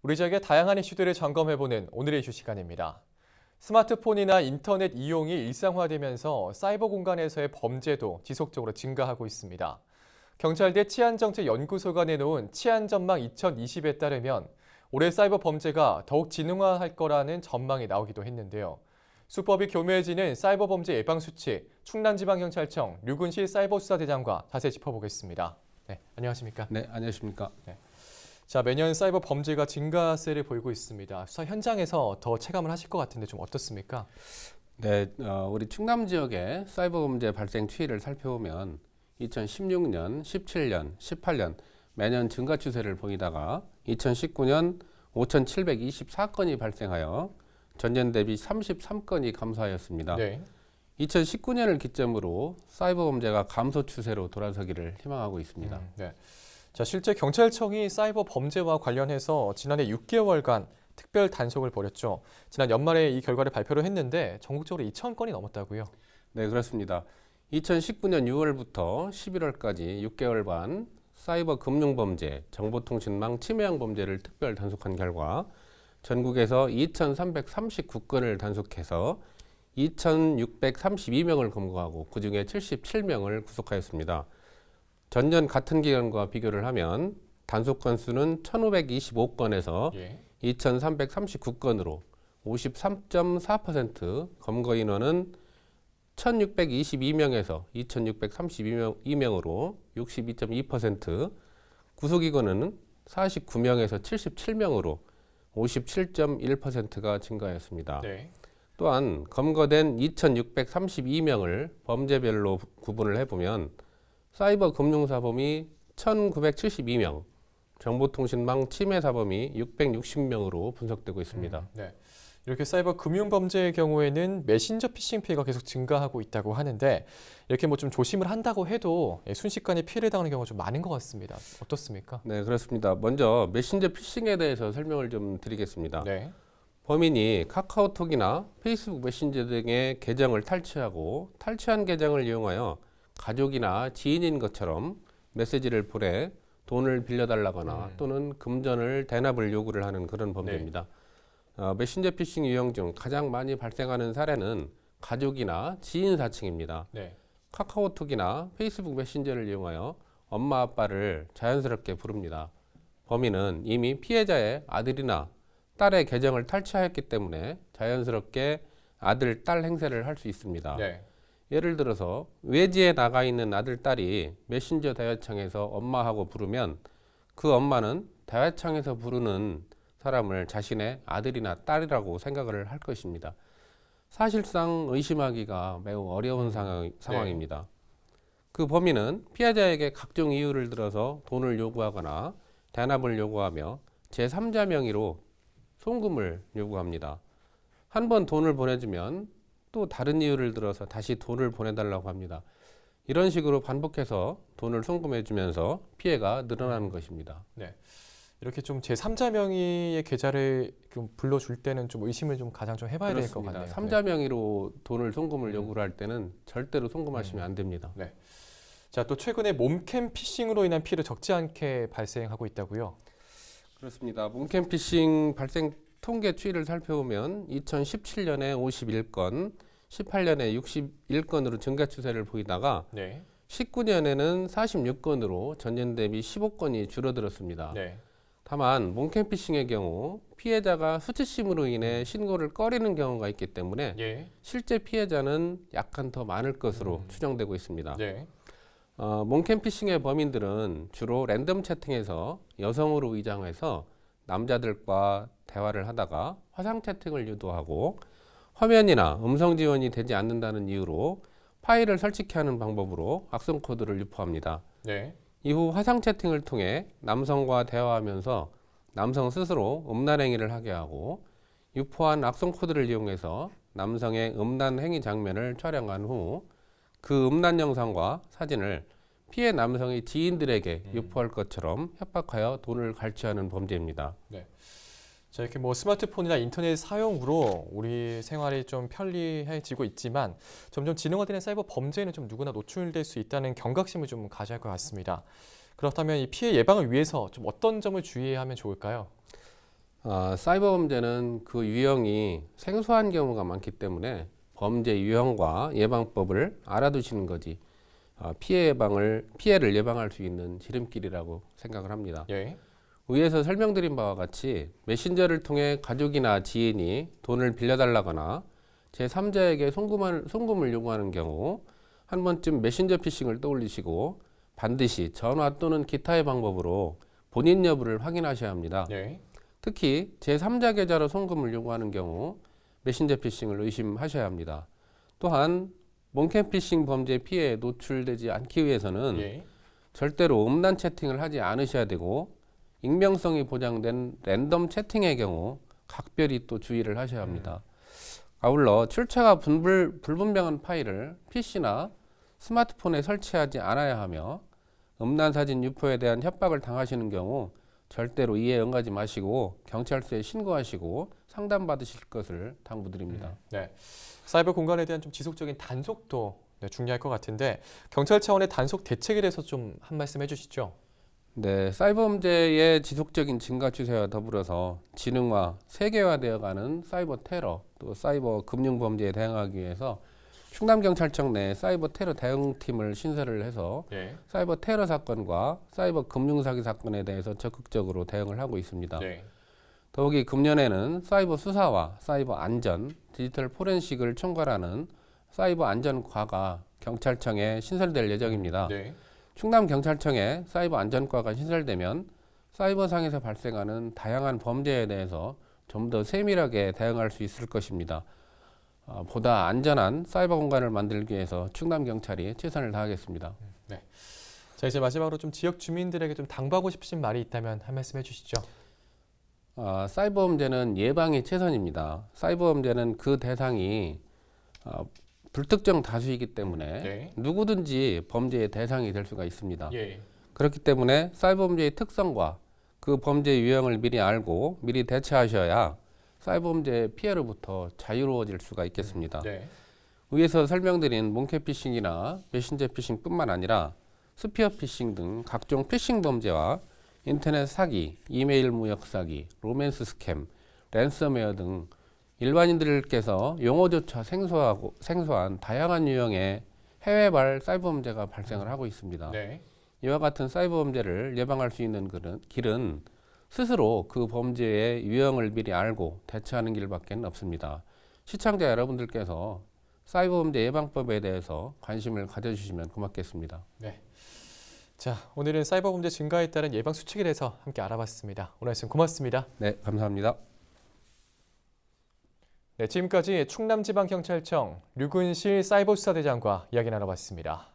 우리 지역의 다양한 이슈들을 점검해보는 오늘의 이슈 시간입니다. 스마트폰이나 인터넷 이용이 일상화되면서 사이버 공간에서의 범죄도 지속적으로 증가하고 있습니다. 경찰대 치안정책연구소가 내놓은 치안전망 2020에 따르면 올해 사이버 범죄가 더욱 진흥화할 거라는 전망이 나오기도 했는데요. 수법이 교묘해지는 사이버 범죄 예방 수칙, 충남지방경찰청 류근실 사이버수사대장과 자세히 짚어보겠습니다. 네, 안녕하십니까? 네, 안녕하십니까? 네. 자, 매년 사이버 범죄가 증가세를 보이고 있습니다. 수사 현장에서 더 체감을 하실 것 같은데 좀 어떻습니까? 네, 우리 충남 지역의 사이버 범죄 발생 추이를 살펴보면 2016년, 17년, 18년 매년 증가 추세를 보이다가 2019년 5,724건이 발생하여 전년 대비 33건이 감소하였습니다. 네. 2019년을 기점으로 사이버 범죄가 감소 추세로 돌아서기를 희망하고 있습니다. 네. 자, 실제 경찰청이 사이버 범죄와 관련해서 지난해 6개월간 특별 단속을 벌였죠. 지난 연말에 이 결과를 발표를 했는데 전국적으로 2,000건이 넘었다고요? 네, 그렇습니다. 2019년 6월부터 11월까지 6개월 반 사이버 금융범죄, 정보통신망 침해형 범죄를 특별 단속한 결과 전국에서 2,339건을 단속해서 2,632명을 검거하고 그중에 77명을 구속하였습니다. 전년 같은 기간과 비교를 하면 단속 건수는 1,525건에서 2,339건으로 53.4%, 검거 인원은 1,622명에서 2,632명으로 62.2%, 구속 인원은 49명에서 77명으로 57.1%가 증가하였습니다. 네. 또한 검거된 2,632명을 범죄별로 구분을 해보면 사이버 금융사범이 1,972명, 정보통신망 침해사범이 660명으로 분석되고 있습니다. 네. 이렇게 사이버 금융 범죄의 경우에는 메신저 피싱 피해가 계속 증가하고 있다고 하는데 이렇게 뭐 좀 조심을 한다고 해도 순식간에 피해를 당하는 경우가 좀 많은 것 같습니다. 어떻습니까? 네, 그렇습니다. 먼저 메신저 피싱에 대해서 설명을 좀 드리겠습니다. 네. 범인이 카카오톡이나 페이스북 메신저 등의 계정을 탈취하고 탈취한 계정을 이용하여 가족이나 지인인 것처럼 메시지를 보내 돈을 빌려달라거나 또는 금전을 대납을 요구를 하는 그런 범죄입니다. 메신저 피싱 유형 중 가장 많이 발생하는 사례는 가족이나 지인 사칭입니다. 네. 카카오톡이나 페이스북 메신저를 이용하여 엄마 아빠를 자연스럽게 부릅니다. 범인은 이미 피해자의 아들이나 딸의 계정을 탈취하였기 때문에 자연스럽게 아들, 딸 행세를 할 수 있습니다. 네. 예를 들어서 외지에 나가 있는 아들, 딸이 메신저 대화창에서 엄마하고 부르면 그 엄마는 대화창에서 부르는 사람을 자신의 아들이나 딸이라고 생각을 할 것입니다. 사실상 의심하기가 매우 어려운 상황입니다. 그 범인은 피해자에게 각종 이유를 들어서 돈을 요구하거나 대납을 요구하며 제3자 명의로 송금을 요구합니다. 한 번 돈을 보내주면 또 다른 이유를 들어서 다시 돈을 보내달라고 합니다. 이런 식으로 반복해서 돈을 송금해주면서 피해가 늘어나는 것입니다. 네. 이렇게 좀 제3자 명의의 계좌를 좀 불러줄 때는 좀 의심을 좀 가장 좀 해봐야 될 것 같네요. 3자 명의로 돈을 송금을 요구를 할 때는 절대로 송금하시면 안 됩니다. 네. 자, 또 최근에 몸캠 피싱으로 인한 피해도 적지 않게 발생하고 있다고요? 그렇습니다. 몸캠 피싱 발생 통계 추이를 살펴보면 2017년에 51건, 18년에 61건으로 증가 추세를 보이다가 19년에는 46건으로 전년 대비 15건이 줄어들었습니다. 다만 몸캠 피싱의 경우 피해자가 수치심으로 인해 신고를 꺼리는 경우가 있기 때문에 실제 피해자는 약간 더 많을 것으로 추정되고 있습니다. 몸캠 피싱의 범인들은 주로 랜덤 채팅에서 여성으로 위장해서 남자들과 대화를 하다가 화상 채팅을 유도하고 화면이나 음성 지원이 되지 않는다는 이유로 파일을 설치케 하는 방법으로 악성 코드를 유포합니다. 이후 화상 채팅을 통해 남성과 대화하면서 남성 스스로 음란 행위를 하게 하고 유포한 악성 코드를 이용해서 남성의 음란 행위 장면을 촬영한 후 그 음란 영상과 사진을 피해 남성의 지인들에게 유포할 것처럼 협박하여 돈을 갈취하는 범죄입니다. 자, 이렇게 뭐 스마트폰이나 인터넷 사용으로 우리 생활이 좀 편리해지고 있지만 점점 진흥화되는 사이버 범죄에는 좀 누구나 노출될 수 있다는 경각심을 좀 가져야 할 것 같습니다. 그렇다면 이 피해 예방을 위해서 좀 어떤 점을 주의해야 하면 좋을까요? 사이버 범죄는 그 유형이 생소한 경우가 많기 때문에 범죄 유형과 예방법을 알아두시는 것이 피해를 예방할 수 있는 지름길이라고 생각을 합니다. 예. 위에서 설명드린 바와 같이 메신저를 통해 가족이나 지인이 돈을 빌려달라거나 제3자에게 송금을 요구하는 경우 한 번쯤 메신저 피싱을 떠올리시고 반드시 전화 또는 기타의 방법으로 본인 여부를 확인하셔야 합니다. 예. 특히 제3자 계좌로 송금을 요구하는 경우 메신저 피싱을 의심하셔야 합니다. 또한 몽캠 피싱 범죄 피해에 노출되지 않기 위해서는 예. 절대로 음란 채팅을 하지 않으셔야 되고 익명성이 보장된 랜덤 채팅의 경우 각별히 또 주의를 하셔야 합니다. 아울러 출처가 불분명한 파일을 PC나 스마트폰에 설치하지 않아야 하며 음란 사진 유포에 대한 협박을 당하시는 경우 절대로 이에 응하지 마시고 경찰서에 신고하시고 상담받으실 것을 당부드립니다. 네. 사이버 공간에 대한 좀 지속적인 단속도 중요할 것 같은데 경찰 차원의 단속 대책에 대해서 좀 한 말씀 해주시죠. 네, 사이버 범죄의 지속적인 증가 추세와 더불어서 지능화, 세계화되어가는 사이버 테러, 또 사이버 금융 범죄에 대응하기 위해서 충남경찰청 내 사이버 테러 대응팀을 신설을 해서 네. 사이버 테러 사건과 사이버 금융 사기 사건에 대해서 적극적으로 대응을 하고 있습니다. 네. 더욱이 금년에는 사이버 수사와 사이버 안전, 디지털 포렌식을 총괄하는 사이버 안전과가 경찰청에 신설될 예정입니다. 네. 충남경찰청에 사이버 안전과가 신설되면 사이버상에서 발생하는 다양한 범죄에 대해서 좀 더 세밀하게 대응할 수 있을 것입니다. 보다 안전한 사이버 공간을 만들기 위해서 충남경찰이 최선을 다하겠습니다. 네. 자, 이제 마지막으로 좀 지역 주민들에게 좀 당부하고 싶으신 말이 있다면 한 말씀 해주시죠. 사이버 범죄는 예방이 최선입니다. 사이버 범죄는 그 대상이 불특정 다수이기 때문에 네. 누구든지 범죄의 대상이 될 수가 있습니다. 예. 그렇기 때문에 사이버 범죄의 특성과 그 범죄 유형을 미리 알고 미리 대처하셔야 사이버 범죄의 피해로부터 자유로워질 수가 있겠습니다. 네. 위에서 설명드린 몽케 피싱이나 메신저 피싱뿐만 아니라 스피어 피싱 등 각종 피싱 범죄와 인터넷 사기, 이메일 무역 사기, 로맨스 스캠, 랜섬웨어 등 일반인들께서 용어조차 생소한 다양한 유형의 해외발 사이버 범죄가 발생을 하고 있습니다. 네. 이와 같은 사이버 범죄를 예방할 수 있는 길은 스스로 그 범죄의 유형을 미리 알고 대처하는 길밖에 없습니다. 시청자 여러분들께서 사이버 범죄 예방법에 대해서 관심을 가져주시면 고맙겠습니다. 네. 자, 오늘은 사이버 범죄 증가에 따른 예방 수칙에 대해서 함께 알아봤습니다. 오늘 말씀 고맙습니다. 네, 감사합니다. 네, 지금까지 충남지방경찰청 류근실 사이버수사대장과 이야기 나눠봤습니다.